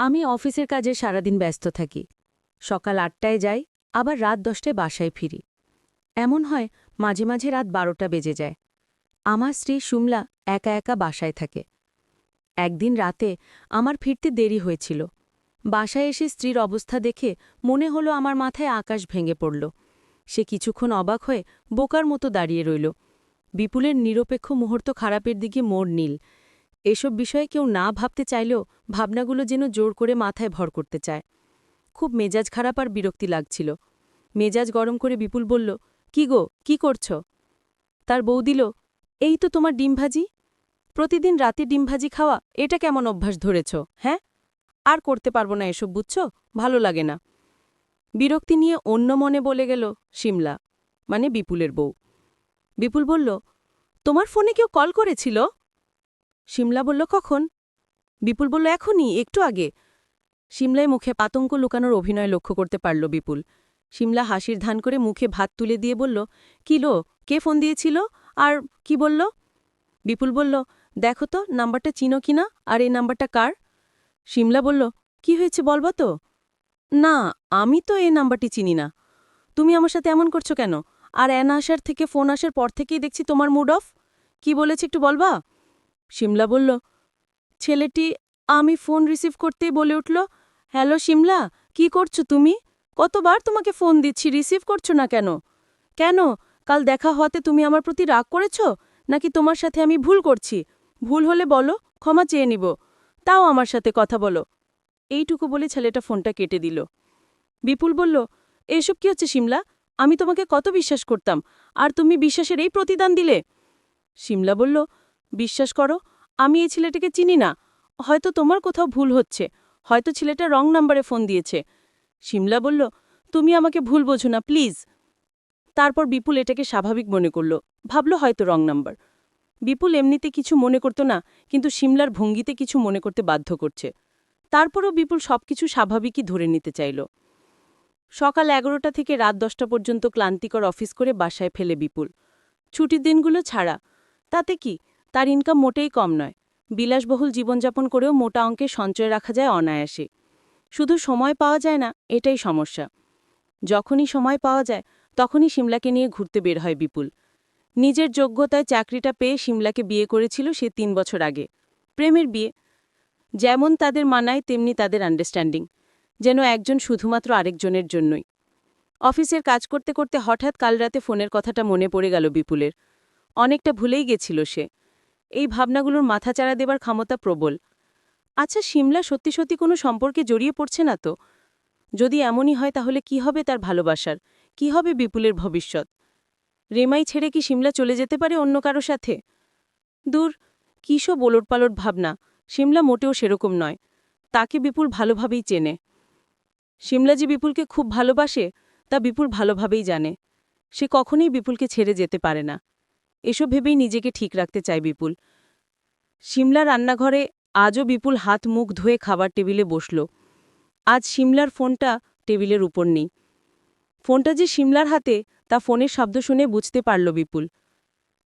আমি অফিসের কাজে সারাদিন ব্যস্ত থাকি। সকাল ৮টায় যাই, আবার রাত ১০টায় বাসায় ফিরি। এমন হয় মাঝে মাঝে রাত ১২টা বেজে যায়। আমার স্ত্রী সুমলা একা একা বাসায় থাকে। একদিন রাতে আমার ফিরতে দেরি হয়েছিল। বাসায় এসে স্ত্রীর অবস্থা দেখে মনে হলো আমার মাথায় আকাশ ভেঙে পড়ল। সে কিছুক্ষণ অবাক হয়ে বোকার মতো দাঁড়িয়ে রইল। বিপুলের নিরপেক্ষ মুহূর্ত খারাপের দিকে মোড় নীল। এসব বিষয়ে কেউ না ভাবতে চাইলেও ভাবনাগুলো যেন জোর করে মাথায় ভর করতে চায়। খুব মেজাজ খারাপ আর বিরক্তি লাগছিল। মেজাজ গরম করে বিপুল বলল, কি গো, কি করছ? তার বউ দিল, এই তো তোমার ডিম ভাজি। প্রতিদিন রাতে ডিম ভাজি খাওয়া, এটা কেমন অভ্যাস ধরেছ, হ্যাঁ? আর করতে পারবো না এসব, বুঝছ? ভালো লাগে না। বিরক্তি নিয়ে অন্য মনে বলে গেল শিমলা, মানে বিপুলের বউ। বিপুল বলল, তোমার ফোনে কেউ কল করেছিল? শিমলা বলল, কখন? বিপুল বলল, এখনই, একটু আগে। শিমলায় মুখে আতঙ্ক লুকানোর অভিনয় লক্ষ্য করতে পারল বিপুল। শিমলা হাসির ধান করে মুখে ভাত তুলে দিয়ে বলল, কি লো, কে ফোন দিয়েছিল? আর কি বলল? বিপুল বলল, দেখো তো নাম্বারটা চিনো কিনা, আর এই নাম্বারটা কার? শিমলা বলল, কি হয়েছে বলবা তো? না, আমি তো এই নাম্বারটি চিনি না। তুমি আমার সাথে এমন করছো কেন? আর অ্যানা আসার থেকে ফোন আসার পর থেকেই দেখছি তোমার মুড অফ। কি বলেছে একটু বলবা? শিমলা বলল, ছেলেটি আমি ফোন রিসিভ করতেই বলে উঠল, হ্যালো শিমলা, কি করছো তুমি? কতবার তোমাকে ফোন দিচ্ছি, রিসিভ করছো না কেন? কেন, কাল দেখা হওয়াতে তুমি আমার প্রতি রাগ করেছ? নাকি তোমার সাথে আমি ভুল করছি? ভুল হলে বলো, ক্ষমা চেয়ে নিব। তাও আমার সাথে কথা বলো। এইটুকু বলে ছেলেটা ফোনটা কেটে দিল। বিপুল বলল, এসব কি হচ্ছে শিমলা? আমি তোমাকে কত বিশ্বাস করতাম, আর তুমি বিশ্বাসের এই প্রতিদান দিলে? শিমলা বলল, বিশ্বাস করো, আমি এই ছেলেটাকে চিনি না। হয়তো তোমার কোথাও ভুল হচ্ছে, হয়তো ছেলেটা রং নাম্বারে ফোন দিয়েছে। শিমলা বলল, তুমি আমাকে ভুল বোঝো না, প্লিজ। তারপর বিপুল এটাকে স্বাভাবিক মনে করল, ভাবল হয়তো রং নাম্বার। বিপুল এমনিতে কিছু মনে করত না, কিন্তু শিমলার ভঙ্গিতে কিছু মনে করতে বাধ্য করছে। তারপরও বিপুল সবকিছু স্বাভাবিকই ধরে নিতে চাইল। সকাল ১১টা থেকে রাত ১০টা পর্যন্ত ক্লান্তিকর অফিস করে বাসায় ফেলে বিপুল। ছুটির দিনগুলো ছাড়া। তাতে কি, তার ইনকাম মোটেই কম নয়। বিলাসবহুল জীবনযাপন করেও মোটা অঙ্কে সঞ্চয় রাখা যায় অনায়াসে। শুধু সময় পাওয়া যায় না, এটাই সমস্যা। যখনই সময় পাওয়া যায় তখনই শিমলাকে নিয়ে ঘুরতে বের হয় বিপুল। নিজের যোগ্যতায় চাকরিটা পেয়ে শিমলাকে বিয়ে করেছিল সে ৩ বছর আগে। প্রেমের বিয়ে। যেমন তাদের মানায় তেমনি তাদের আন্ডারস্ট্যান্ডিং। যেন একজন শুধুমাত্র আরেকজনের জন্যই। অফিসের কাজ করতে করতে হঠাৎ কাল রাতে ফোনের কথাটা মনে পড়ে গেল বিপুলের। অনেকটা ভুলেই গেছিল সে। এই ভাবনাগুলোর মাথাচাড়া দেবার ক্ষমতা প্রবল। আচ্ছা, শিমলা সত্যি সত্যি কোনো সম্পর্কে জড়িয়ে পড়ছে না তো? যদি এমনই হয় তাহলে কি হবে তার ভালোবাসার? কি হবে বিপুলের ভবিষ্যৎ? রেমাই ছেড়ে কি শিমলা চলে যেতে পারে অন্য কারো সাথে? দূর, কিসব ওলটপালট ভাবনা। শিমলা মোটেও সেরকম নয়। তাকে বিপুল ভালোভাবেই চেনে। শিমলা যে বিপুলকে খুব ভালোবাসে তা বিপুল ভালোভাবেই জানে। সে কখনোই বিপুলকে ছেড়ে যেতে পারে না। এসব ভেবেই নিজেকে ঠিক রাখতে চায় বিপুল। শিমলা রান্নাঘরে। আজও বিপুল হাত মুখ ধুয়ে খাবার টেবিলে বসল। আজ শিমলার ফোনটা টেবিলের উপর নেই। ফোনটা যে শিমলার হাতে তা ফোনের শব্দ শুনে বুঝতে পারল বিপুল।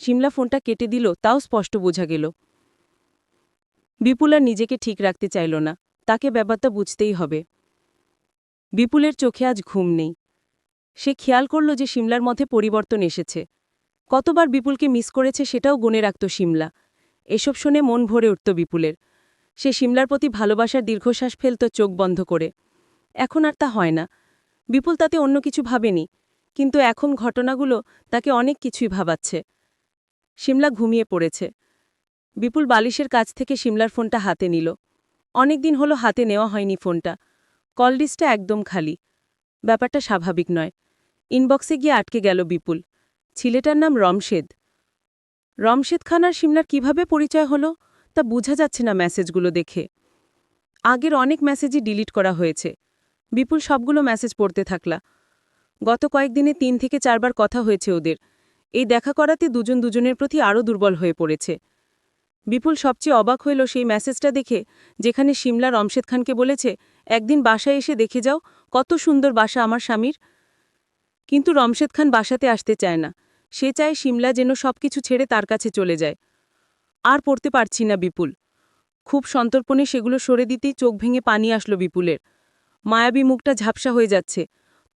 শিমলা ফোনটা কেটে দিল, তাও স্পষ্ট বোঝা গেল। বিপুল আর নিজেকে ঠিক রাখতে চাইল না। তাকে ব্যাপারটা বুঝতেই হবে। বিপুলের চোখে আজ ঘুম নেই। সে খেয়াল করল যে শিমলার মধ্যে পরিবর্তন এসেছে। কতবার বিপুলকে মিস করেছে সেটাও গুনে রাখত শিমলা। এসব শুনে মন ভরে উঠত বিপুলের। সে শিমলার প্রতি ভালোবাসার দীর্ঘশ্বাস ফেলত চোখ বন্ধ করে। এখন আর তা হয় না। বিপুল তাতে অন্য কিছু ভাবেনি, কিন্তু এখন ঘটনাগুলো তাকে অনেক কিছুই ভাবাচ্ছে। শিমলা ঘুমিয়ে পড়েছে। বিপুল বালিশের কাছ থেকে শিমলার ফোনটা হাতে নিল। অনেকদিন হলো হাতে নেওয়া হয়নি ফোনটা। কল লিস্টটা একদম খালি। ব্যাপারটা স্বাভাবিক নয়। ইনবক্সে গিয়ে আটকে গেল বিপুল। ছেলেটার নাম রমশেদ। রমশেদ খান আর শিমলার কিভাবে পরিচয় হলো তা বোঝা যাচ্ছে না মেসেজগুলো দেখে। আগের অনেক মেসেজই ডিলিট করা হয়েছে। বিপুল সবগুলো মেসেজ পড়তে থাকলা। গত কয়েকদিনে ৩ থেকে ৪ বার কথা হয়েছে ওদের। এই দেখা করাতে দুজন দুজনের প্রতি আরও দুর্বল হয়ে পড়েছে। বিপুল সবচেয়ে অবাক হইল সেই মেসেজটা দেখে, যেখানে শিমলা রমশেদ খানকে বলেছে, একদিন বাসায় এসে দেখে যাও কত সুন্দর বাসা আমার স্বামীর। কিন্তু রমশেদ খান বাসাতে আসতে চায় না। সে চায় শিমলা যেন সবকিছু ছেড়ে তার কাছে চলে যায়। আর পড়তে পারছি না বিপুল। খুব সন্তর্পণে সেগুলো সরে দিতেই চোখ ভেঙে পানি আসলো বিপুলের। মায়াবী মুখটা ঝাপসা হয়ে যাচ্ছে,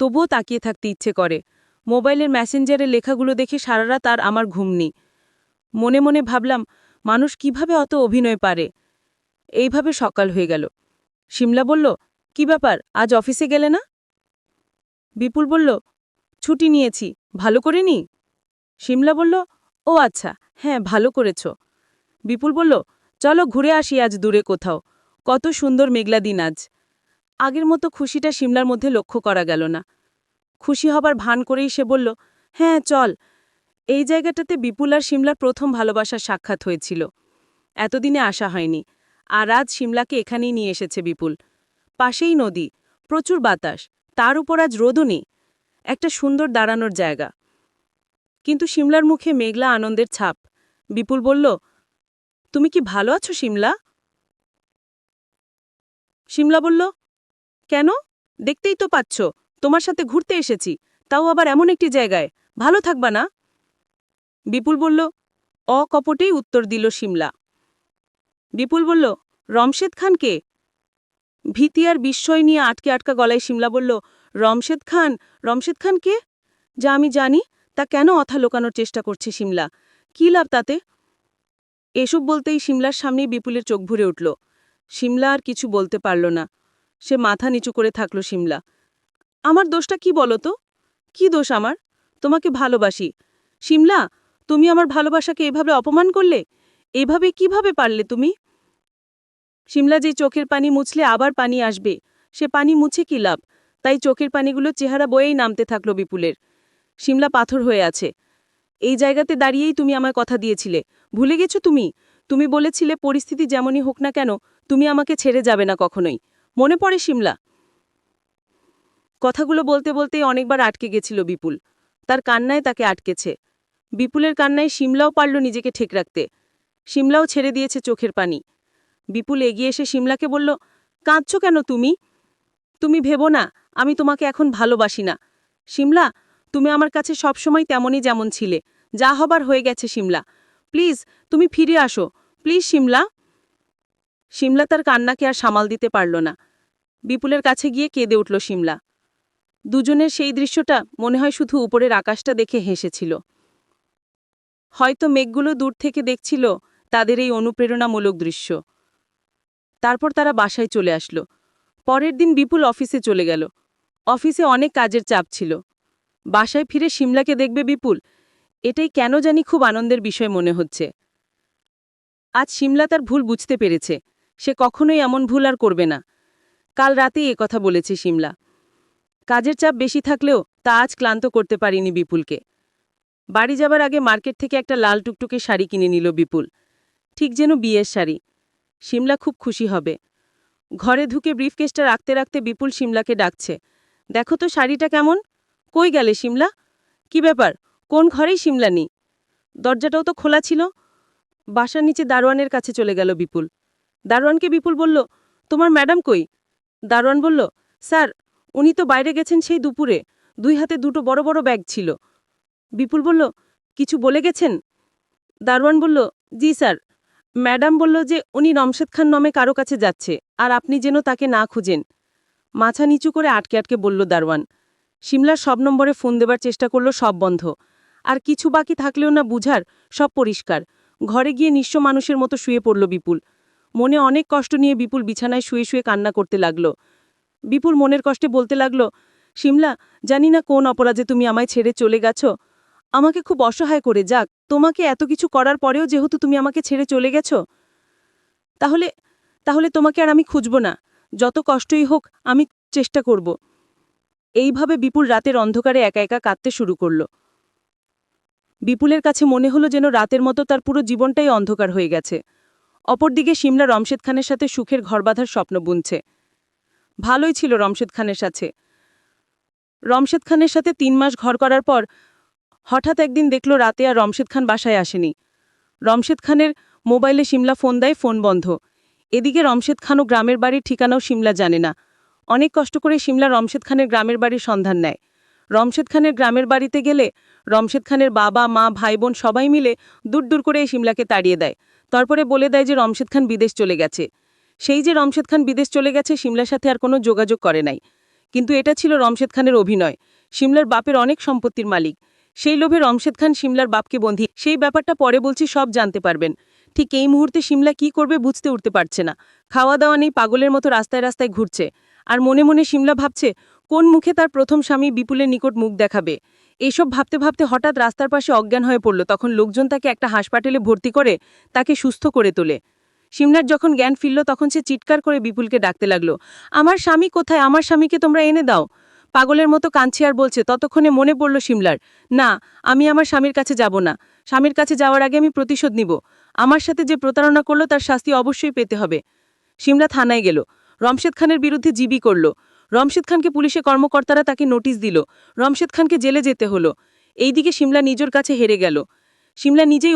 তবুও তাকিয়ে থাকতে ইচ্ছে করে। মোবাইলের মেসেঞ্জারের লেখাগুলো দেখে সারারাত আর আমার ঘুম নেই। মনে মনে ভাবলাম, মানুষ কিভাবে অত অভিনয় পারে। এইভাবে সকাল হয়ে গেল। শিমলা বলল, কি ব্যাপার, আজ অফিসে গেলে না? বিপুল বলল, ছুটি নিয়েছি, ভালো করে নি? শিমলা বলল, ও আচ্ছা, হ্যাঁ ভালো করেছ। বিপুল বলল, চলো ঘুরে আসি আজ দূরে কোথাও, কত সুন্দর মেঘলা দিন আজ। আগের মতো খুশিটা শিমলার মধ্যে লক্ষ্য করা গেল না। খুশি হবার ভান করেই সে বলল, হ্যাঁ চল। এই জায়গাটাতে বিপুল আর শিমলার প্রথম ভালোবাসার সাক্ষাৎ হয়েছিল। এতদিনে আসা হয়নি, আর আজ শিমলাকে এখানেই নিয়ে এসেছে বিপুল। পাশেই নদী, প্রচুর বাতাস, তার উপর আজ রোদও নেই, একটা সুন্দর দাঁড়ানোর জায়গা। কিন্তু শিমলার মুখে মেঘলা আনন্দের ছাপ। বিপুল বলল, তুমি কি ভালো আছো শিমলা? শিমলা বলল, কেন? দেখতেই তো পাচ্ছ, তোমার সাথে ঘুরতে এসেছি, তাও আবার এমন একটি জায়গায়, ভালো থাকবা না? বিপুল বলল, অকপটেই উত্তর দিল শিমলা। বিপুল বলল, রমশেদ খান কে? ভীতি আর বিস্ময় নিয়ে আটকে আটকা গলায় শিমলা বলল, রমশেদ খান? রমশেদ খান কে? যা আমি জানি তা কেন অথা লোকানোর চেষ্টা করছে শিমলা? কী লাভ তাতে? এসব বলতেই শিমলার সামনেই বিপুলের চোখ ভরে উঠল। শিমলা আর কিছু বলতে পারল না। সে মাথা নিচু করে থাকল। শিমলা, আমার দোষটা কি বলো তো? কি দোষ আমার? তোমাকে ভালোবাসি। শিমলা, তুমি আমার ভালোবাসাকে এভাবে অপমান করলে? এভাবে কিভাবে পারলে তুমি? শিমলা যে চোখের পানি মুছলে আবার পানি আসবে, সে পানি মুছে কি লাভ? তাই চোখের পানিগুলো চেহারা বয়েই নামতে থাকল বিপুলের। শিমলা পাথর হয়ে আছে। এই জায়গাতে দাঁড়িয়েই তুমি আমায় কথা দিয়েছিলে, ভুলে গেছো তুমি? তুমি বলেছিলে পরিস্থিতি যেমনই হোক না কেন, তুমি আমাকে ছেড়ে যাবে না কখনোই। মনে পড়ে শিমলা? কথাগুলো বলতে বলতেই অনেকবার আটকে গেছিল বিপুল। তার কান্নায় তাকে আটকেছে। বিপুলের কান্নায় শিমলাও পারল নিজেকে ঠিক রাখতে। শিমলাও ছেড়ে দিয়েছে চোখের পানি। বিপুল এগিয়ে এসে শিমলাকে বলল, কাঁদছ কেন তুমি? তুমি ভেবো না আমি তোমাকে এখন ভালোবাসি না। শিমলা, তুমি আমার কাছে সবসময় তেমনই যেমন ছিলে, যা হবার হয়ে গেছে শিমলা। প্লিজ তুমি ফিরে আসো, প্লিজ শিমলা। শিমলা তার কান্নাকে আর সামাল দিতে পারল না। বিপুলের কাছে গিয়ে কেঁদে উঠল শিমলা। দুজনের সেই দৃশ্যটা মনে হয় শুধু উপরের আকাশটা দেখে হেসেছিল। হয়তো মেঘগুলো দূর থেকে দেখছিল তাদের এই অনুপ্রেরণামূলক দৃশ্য। তারপর তারা বাসায় চলে আসলো। পরের দিন বিপুল অফিসে চলে গেল। অফিসে অনেক কাজের চাপ ছিল। বাসায় ফিরে শিমলাকে দেখবে বিপুল, এটাই কেন জানি খুব আনন্দের বিষয় মনে হচ্ছে। আজ শিমলা তার ভুল বুঝতে পেরেছে। সে কখনোই এমন ভুল আর করবে না। কাল রাতেই কথা বলেছে শিমলা। কাজের চাপ বেশি থাকলেও তা আজ ক্লান্ত করতে পারিনি বিপুলকে। বাড়ি যাবার আগে মার্কেট থেকে একটা লাল টুকটুকে শাড়ি কিনে নিল বিপুল, ঠিক যেন বিয়ের শাড়ি। শিমলা খুব খুশি হবে। ঘরে ঢুকে ব্রিফকেসটা রাখতে রাখতে বিপুল শিমলাকে ডাকছে, দেখো তো শাড়িটা কেমন? কই গেলে শিমলা? কি ব্যাপার, কোন ঘরেই শিমলা নেই? দরজাটাও তো খোলা ছিল। বাসার নিচে দারোয়ানের কাছে চলে গেল বিপুল। দারোয়ানকে বিপুল বলল, তোমার ম্যাডাম কই? দারোয়ান বলল, স্যার, উনি তো বাইরে গেছেন সেই দুপুরে, 2 হাতে 2টো বড় বড় ব্যাগ ছিল। বিপুল বলল, কিছু বলে গেছেন? দারোয়ান বলল, জি স্যার, ম্যাডাম বলল যে উনি রমশেদ খান নামে কারো কাছে যাচ্ছে, আর আপনি যেন তাকে না খুঁজেন। মাথা নিচু করে আটকে আটকে বলল দারোয়ান। শিমলার সব নম্বরে ফোন দেবার চেষ্টা করল, সব বন্ধ। আর কিছু বাকি থাকলেও না বুঝার, সব পরিষ্কার। ঘরে গিয়ে নিঃস্ব মানুষের মতো শুয়ে পড়ল বিপুল। মনে অনেক কষ্ট নিয়ে বিপুল বিছানায় শুয়ে শুয়ে কান্না করতে লাগল। বিপুল মনের কষ্টে বলতে লাগল, শিমলা, জানি না কোন অপরাধে তুমি আমায় ছেড়ে চলে গেছ। আমাকে খুব অসহায় করে, যাক তোমাকে এত কিছু করার পরেও যেহেতু তুমি আমাকে ছেড়ে চলে গেছ, তাহলে তাহলে তোমাকে আর আমি খুঁজব না। যত কষ্টই হোক আমি চেষ্টা করব। এইভাবে বিপুল রাতের অন্ধকারে একা একা কাঁদতে শুরু করল। বিপুলের কাছে মনে হলো যেন রাতের মতো তার পুরো জীবনটাই অন্ধকার হয়ে গেছে। অপরদিকে শিমলা রমশেদ খানের সাথে সুখের ঘর বাঁধার স্বপ্ন বুনছে। ভালোই ছিল রমশেদ খানের সাথে। রমশেদ খানের সাথে 3 মাস ঘর করার পর হঠাৎ একদিন দেখল রাতে আর রমশেদ খান বাসায় আসেনি। রমশেদ খানের মোবাইলে শিমলা ফোন দেয়, ফোন বন্ধ। এদিকে রমশেদ খানও গ্রামের বাড়ির ঠিকানাও শিমলা জানে না। অনেক কষ্ট করে শিমলা রমশেদ খানের গ্রামের বাড়ির সন্ধান নেয়। রমশেদ খানের গ্রামের বাড়িতে গেলে রমশেদ খানের বাবা মা ভাই বোন সবাই মিলে দূর দূর করে এই শিমলাকে তাড়িয়ে দেয়। তারপরে বলে দেয় যে রমশেদ খান বিদেশ চলে গেছে। সেই যে রমশেদ খান বিদেশ চলে গেছে শিমলার সাথে আর কোনো যোগাযোগ করে নাই। কিন্তু এটা ছিল রমশেদ খানের অভিনয়। শিমলার বাপের অনেক সম্পত্তির মালিক। সেই লোভে রমশেদ খান শিমলার বাপকে বন্দী। সেই ব্যাপারটা পরে বলছি, সব জানতে পারবেন। ঠিক এই মুহূর্তে শিমলা কি করবে বুঝতে উঠতে পারছে না। খাওয়া দাওয়া নেই, পাগলের মতো রাস্তায় রাস্তায় ঘুরছে। আর মনে মনে শিমলা ভাবছে কোন মুখে তার প্রথম স্বামী বিপুলের নিকট মুখ দেখাবে। এইসব ভাবতে ভাবতে হঠাৎ রাস্তার পাশে অজ্ঞান হয়ে পড়ল। তখন লোকজন তাকে একটা হাসপাতালে ভর্তি করে তাকে সুস্থ করে তোলে। শিমলার যখন জ্ঞান ফিরল তখন সে চিৎকার করে বিপুলকে ডাকতে লাগলো, আমার স্বামী কোথায়, আমার স্বামীকে তোমরা এনে দাও। পাগলের মতো কাঁদছে আর বলছে। ততক্ষণে মনে পড়ল শিমলার, না, আমি আমার স্বামীর কাছে যাব না। স্বামীর কাছে যাওয়ার আগে আমি প্রতিশোধ নিব। আমার সাথে যে প্রতারণা করলো তার শাস্তি অবশ্যই পেতে হবে। শিমলা থানায় গেল, রমশেদ খানের বিরুদ্ধে জিবি করল। রমশেদ খানকে পুলিশে কর্মকর্তারা তাকে নোটিশ দিল। রমশেদ খানকে জেলে যেতে হলো। এইদিকে শিমলা নিজের কাছে হেরে গেল। শিমলা নিজেই